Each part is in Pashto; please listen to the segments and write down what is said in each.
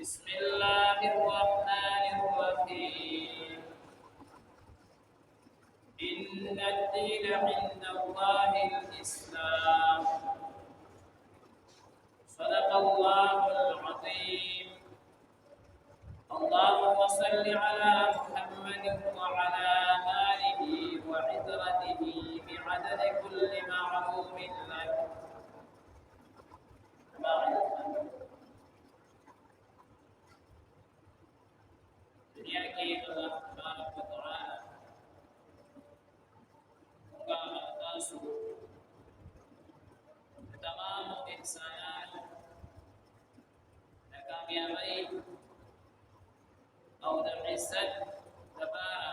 بسم الله الرحمن الرحيم. إن الدين عند الله الإسلام. صدق الله العظيم. اللهم صل على محمد وعلى آله وعترته بعدد كل معلوم لك. दुनिया के अल्लाह तबारक व तआला का अतासु तमाम इंसानात कामयाबी और इज्जत दबारा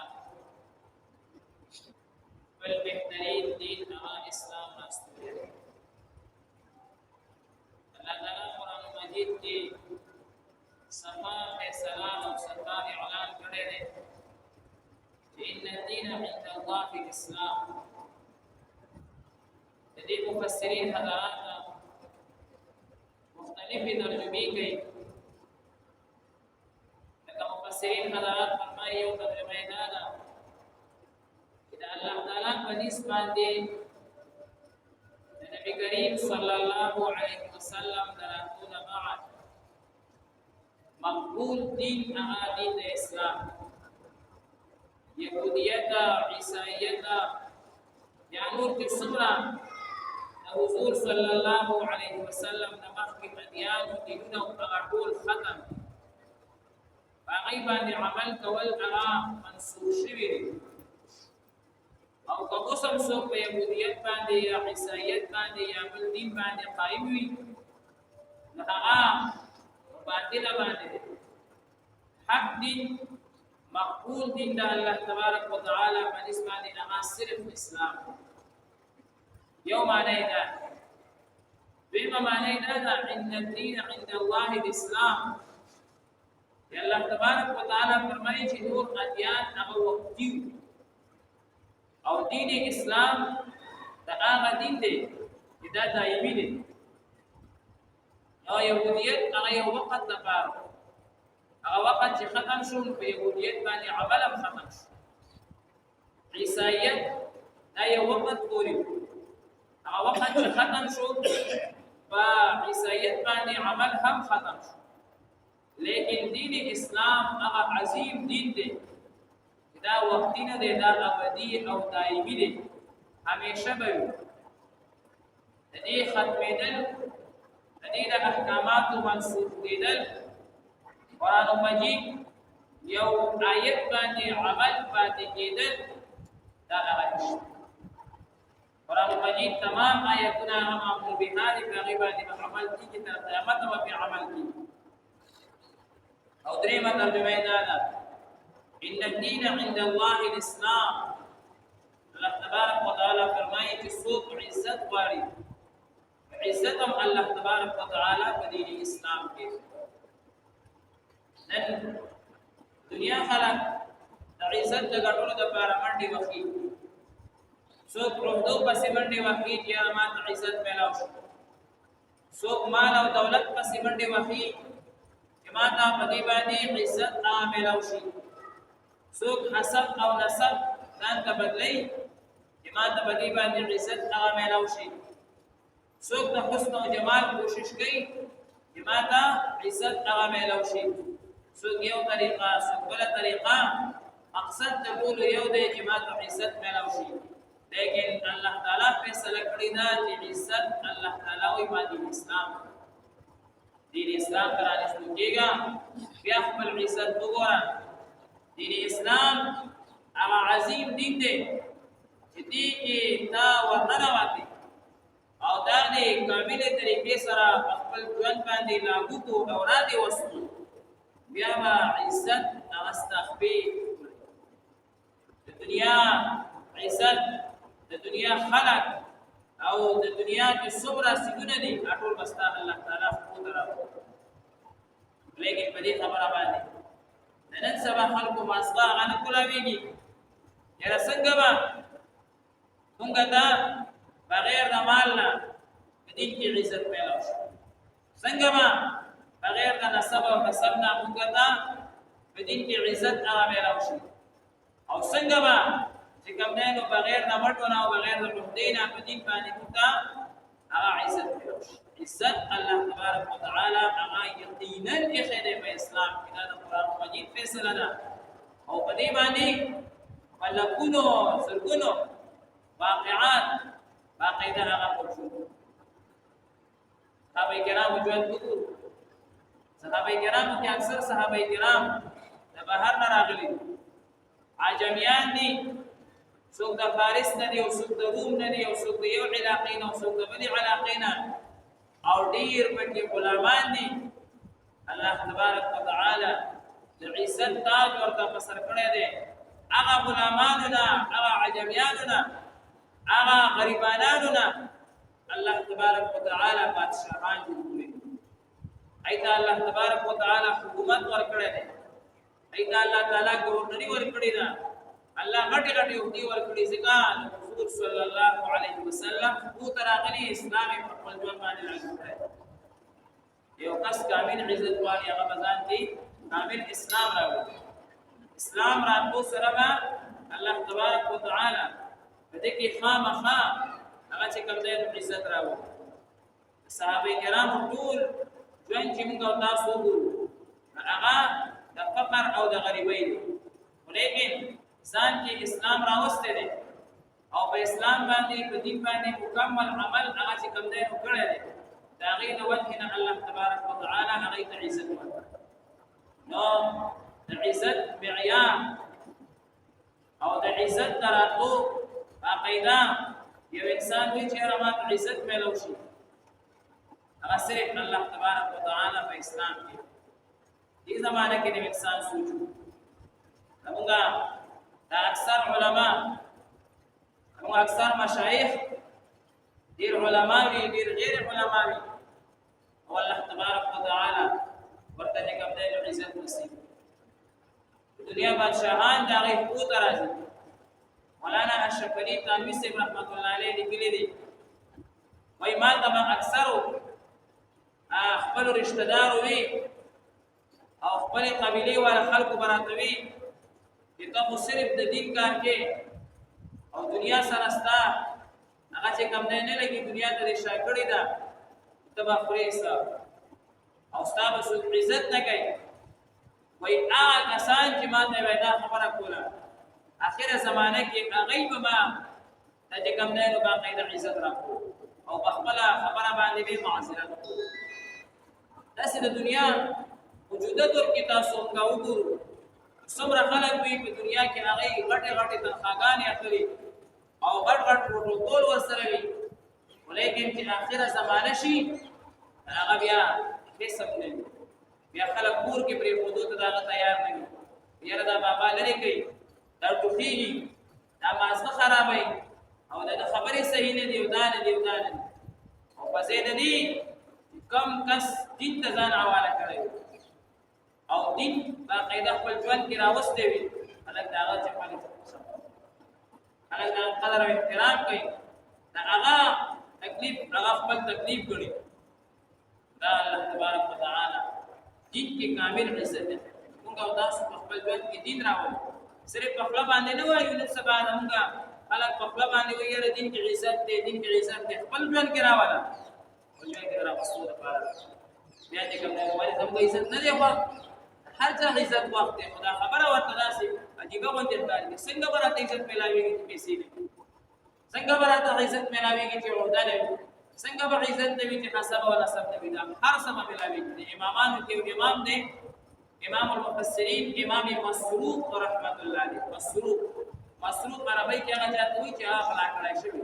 बल बेहतरीन दीन इस्लाम रास्ते अल्लाह ताला कुरान मजीद की सफा फैसला और सरकार ऐलान करे ने इन दीन इंद अल्लाह इस्लाम। यदि मुफस्सिरीन हज़रात मुख्तलिफ तर्जुमे कई लेकिन मुफस्सिरीन हज़रात फरमाए और तर्जुमे दादा कि अल्लाह ताला बनिस बांधे नबी करीम सल्लल्लाहु अलैहि वसल्लम दरातून बाद मकबूल दीन दीन इस्लाम यहूदियत ईसाईयत यानूर के समरा हुजूर सल्लल्लाहु अलैहि वसल्लम नमक की अदियान दीनों अगटूल खत्म बागी बांधे अमल कवल अगा मंसूर शिविर और कबूसम सो पे यहूदियत बांधे या ईसाईयत बांधे या बल दीन बांधे कायम हुई नहा बातिल बांधे हक दिन मकबूल दिन दा अल्लाह तबारक व तआला बनिस्बत नमाज सिर्फ इस्लाम यो माने दा बेमा माने दा इन दीन इंद अल्लाह इस्लाम या अल्लाह तबारक व तआला फरमाए कि नूर अदियान अब वक्ती और दीन इस्लाम दा आगा दिन दे इदा दायमी दे और यहूदियत अगर वक़्त दपार अगर वक़्त जे ख़त्म शुन पे यहूदियत बानी अमल हम ख़त्म शुन ईसाईयत दा ये वक़्त पूरी अगर वक़्त जे ख़त्म शुन बा ईसाईयत बानी अमल हम ख़त्म शुन लेकिन दीन इस्लाम अगर अजीम दीन दे दा वक्ती न दे दा अबदी और दायमी दे हमेशा बवी दे ख़त्म दल दीन अहकामात मंसूख दीदल कुरान मजीद यौ आयत बाने अमल बाते दीदल दा अहद कुरान मजीद तमाम आयतुना अमामुल बिहारी बागिबानी अमल की तरफ क़यामत व पे अमल की और तर्जुमा तर्जुमा दादा इन दीन इंद अल्लाह इस्लाम। अल्लाह तबारक व तआला फरमाए कि सूब इज्जत वाली इज्जत हम अल्लाह तबारक व तआला दीन इस्लाम के नन दुनिया खलक इज्जत जगटों द पार मंडी वकी सो प्रोदो पसे मंडी वकी या मा इज्जत मिलाओ सो माल और दौलत पसे मंडी वकी जमाता बदीबानी इज्जत ना मिलाओ सो हसब और नसब दान का बदले जमाता बदीबानी इज्जत ना मिलाओ सोक द हुस्न और जमाल कोशिश की जमाता इज्जत आगा में लौशी सोक यो तरीका सोक वाला तरीका मकसद तबूल यो दे जमाता इज्जत में लौशी लेकिन अल्लाह ताला फैसला करी दा कि इज्जत अल्लाह ताला वही बादी दीन इस्लाम कराने सुकेगा क्या खपल इज्जत बुगोरा दीन इस्लाम आगा अजीम दीन दे जितनी की ता वरनावाती और दाने काबिल तरीके सरा अकबल जुन बांधे लागू को औरादे वस्तु बियामा इज्जत नगस्तखबी दुनिया इज्जत दुनिया खलक और दुनिया की सुबरा सिगुने दी अटोल बस्ता अल्लाह ताला को तरफ लेकिन बड़ी खबर आबादी ननन सबा खल्क मासला अन कुलावेगी यार संगबा तुंगता बगैर नमालना दीन की इज्जत पैदा संगमा बगैर نسب او نسبنا موږ ته په دین کې عزت هغه ملاو شي او څنګه به چې کوم نه بغیر د مټو نه او بغیر د عہدې نه په دین باندې موږ ته هغه عزت ملاو شي عزت الله تبارک وتعالى هغه یقینا اخره په اسلام کې د قرآن مجید فیصله ده او په دې باندې ولکونو سرګونو واقعات باقاعده هغه موجود صحابه کرام ژوند وکړو صحابه کرامو کې اکثر صحابه کرام د بهر نه راغلي عجمیان دي څوک د فارس نه دي او څوک د روم نه دي او څوک د یو علاقې نه او څوک د بلې علاقې نه او ډیر پکې غلامان دي الله تبارک وتعالى د عزت تاج ورته په سر کړی دی هغه غلامانو نه هغه عجمیانو نه هغه غریبانانو نه الله تبارک وتعالى بادشاہان جوړ کړي ایدا الله تبارک وتعالى حکومت ورکړي دی ایدا الله تعالی ګورنری ورکړي دا الله غټي غټي وختي ورکړي ځکه رسول صلی الله علیه وسلم او تراغلی اسلامي په خپل ځوان باندې راځي یو کس کامل عزت والی هغه بزان دي کامل اسلام راوړي اسلام راتلو سره الله تبارک وتعالى دې کې خامخا هغه چې کوم دی عزت راوړي صحابه کرام ټول ژوند چې موږ تاسو وګورو هغه د فقر او د غریبۍ ولیکن ځان کې اسلام راوسته دي او په اسلام باندې په دین باندې مکمل عمل هغه چې کوم دی وکړي دي دا غي د وجهنا الله تبارک وتعالى هغه ته عزت ورکړي نو د عزت معیار او د عزت دراتو باقاعده یو انسان وی چې رحمت عزت ملو شي هغه صرف الله تبارک وتعالى په اسلام کې دې زمانه کې د انسان سوچو موږ دا اکثر علما او اکثر مشایخ ډیر علما وی ډیر غیر علما وی او الله تبارک وتعالى ورته کوم د عزت نصیب دنیا بادشاہان دا غي قوت راځي مولانا اشرف علي تانوي صاحب رحمت الله علیه لیکلي دي وای ما تما اکثر خپل رشتہ دار وي او خپل قبيله ولا خلق براتوي چې تاسو صرف د دین کار کې او دنیا سره ستا هغه چې کوم نه لګي دنیا ته شاکړی دا تبا خریسا او ستاسو عزت نه کوي وای هغه کسان چې ما ته وعده خبره کوله اخر زمانه کې غیب ما د کوم نه نو باقاعده عزت راکو او بخبله خبره باندې به معذرت تاسو د دنیا وجودت ورکی تاسو موږ وګورو څومره خلک وي په دنیا کې هغه غټه غټه تنخواګانې اخلي او غټ غټ پروتوکول ورسره وي ولیکن چې اخره زمانه شي هغه بیا حساب نه بیا خلک کور کې پرې حدود ته تیار نه وي بیا دا بابا لري کوي دا ټوخیږي دا مازه خرابوي او دا خبرې صحیح نه دی ودان دی او پسې نه دی کم کس دین ته ځان حواله کړی او دین باقاعده خپل ژوند کې راوستي وي هغه داغه چې پالي هغه دا قدر او احترام کوي دا هغه تکلیف هغه خپل تکلیف کوي دا الله تبارک وتعالى دین کې کامل عزت ده موږ او تاسو خپل ژوند کې دین راوړو صرف په خپل باندې نه وایو نو سبا موږ خلک په خپل باندې وایي دین کې عزت ده دین کې عزت ده خپل ژوند کې راوړل ژوند کې راوستو لپاره بیا دې کوم نه وایي زموږ عزت نه دی خو هر ځای عزت وخت دی خدا خبره ورته داسې عجیب غونډه ښکاري څنګه براته عزت ملاويږي چې پیسې نه څنګه براته عزت ملاويږي چې عہده نه څنګه به عزت نه وي چې حسب ولا سب نه وي دا هر څه ملاويږي امامانو کې امام دی امام المفسرین امام مسروق رحمت الله علیه مسروق عربی کې هغه چاته وي چې اخلا کړای شوی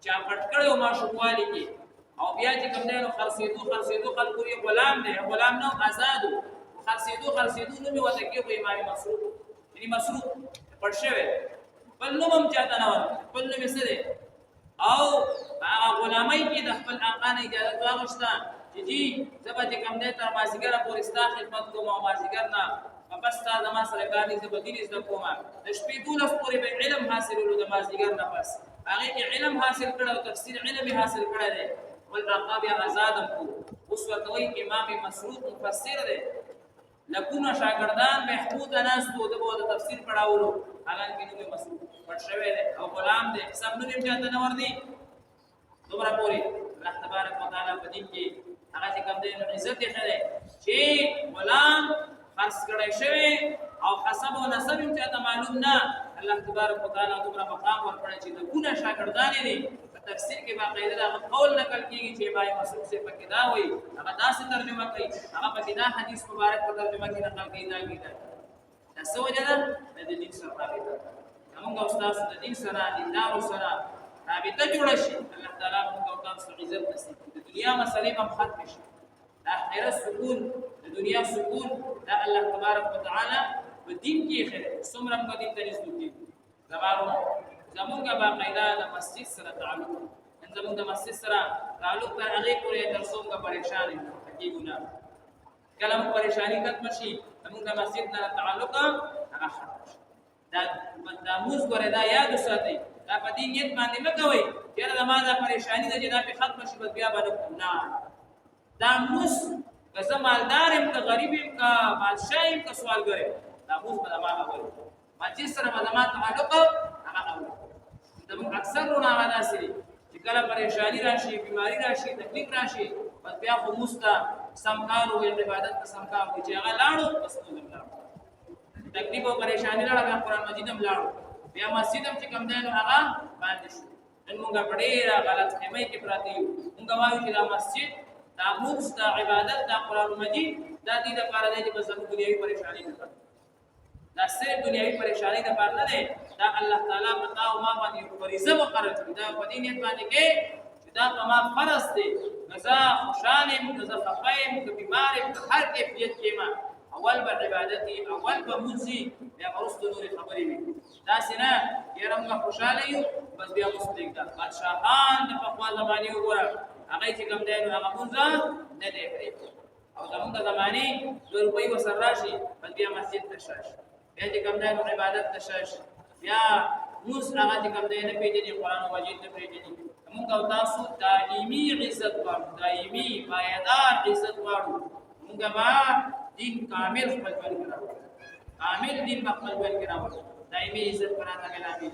چا پټ کړو ما شوالي کې او بیا چې کوم نه خرڅېدو خلکو یې غلام نو آزادو خرڅېدو نو می وته کې امام مسروق یعنی مسروق پټ شوی بل نو هم چاته نه ور بل نو مسره او هغه غلامای کې د خپل آقا نه اجازه واغشته چې جی زبا چې کوم نه تر مازیګر پورې ستا خدمت کوم او مازیګر نه بس تا زما سره کاري زبدین از کوم د شپې دولس پورې به علم حاصلولو د مازیګر نه پس هغه کې علم حاصل کړو تفسیر علم حاصل کړی دی ول آقا بیا آزادم کو اوس ورته وایي امام مسعود مفسر دی لکونه شاګردان محمود انس تو د تفسیر پڑھاولو حالانکه نوم مسعود پټ شوی دی او غلام دی سب نوم یې چاته نه وردی دومره پوری الله تبارک وتعالى په دین کې هغه چې کوم دی عزت یې خره چې غلام خاص کړی شوی او حسب او نسب یې چاته معلوم نه الله تبارک وتعالى دومره مقام ورکړی چې لکونه شاګردان دي تفسیر کې باقاعده دا قول نقل کیږي چې بای مسعود سے پکې دا وایي هغه داسې ترجمه کوي هغه پکې دا حدیث مبارک په ترجمه کې نقل کوي دا کیږي دا څه وجه ده د دین سره رابطه موږ استاد د دین سره دیندار سره رابطه جوړ شي الله تعالی موږ او تاسو عزت نصیب د دنیا مسلې هم ختم شي د آخرت سکون د دنیا سکون دا الله تبارک وتعالى په دین کې خیر څومره موږ دین ته نږدې زمارو زمونږه باقاعده د مسجد سره تعلق زمونږ د مسجد سره تعلق تر هغه پورې تر څومره پریشان کیږو نه کله مو پریشانی ختم شي زمونږ د مسجد سره تعلق هغه ختم شي دا موږ غره دا یاد ساتي دا په دې نیت باندې مکوئ چې دا ما دا پریشانی د جدا په ختم شي بس بیا باندې نه دا موږ که زمالدار هم که غریب هم که بادشاہ هم که سوالګر دا موږ په ما غوړي مسجد سره ما تعلق هغه زموږ اکثر رونه غدا سي چې کله پریشانی راشي بیماری راشي تکلیف راشي بس بیا خو مستا سمکار او عبادت سمکار چې هغه لاړو بس موږ لاړو تکلیف او پریشانی لاړه قرآن مجید هم لاړو بیا مسجد هم چې کوم دی نو هغه باندې شو نن موږ ډېر غلط فهمي کې پراته یو موږ وایو چې دا مسجد دا مستا عبادت دا قرآن مجید دا دې لپاره دی چې بس دنیوي پریشانی نه دا صرف دنیوي پریشانی نه پاره نه دا الله تعالی پتا او ما باندې فریضه مقرر کړی دا په دې نیت باندې کې چې دا په ما فرض دی غزا خوشاله غزا خفایم که بیمارم که هر کیفیت کې ما اول به عبادتي اول به مزي بیا ورسته نور خبرې وي دا سينه يرمغه خوشاله یو بس بیا مستګ دا بادشاہان د په خپل زماني وګوره هغه چې کوم دی نو هغه مونږ نه دی کړی او زموږ د زماني 2 روپۍ وسر راشي بس بیا مسجد ته شاش بیا چې کوم دی عبادت ته شاش بیا موږ هغه چې کوم دی نه پیژني قرآن مجید نه پیژني موږ او تاسو دایمي عزت غواړو دایمي پایدار عزت غواړو موږ با دین کامل خپل ځان کړو کامل دین خپل ځان کړو دایمي عزت پراته ملامي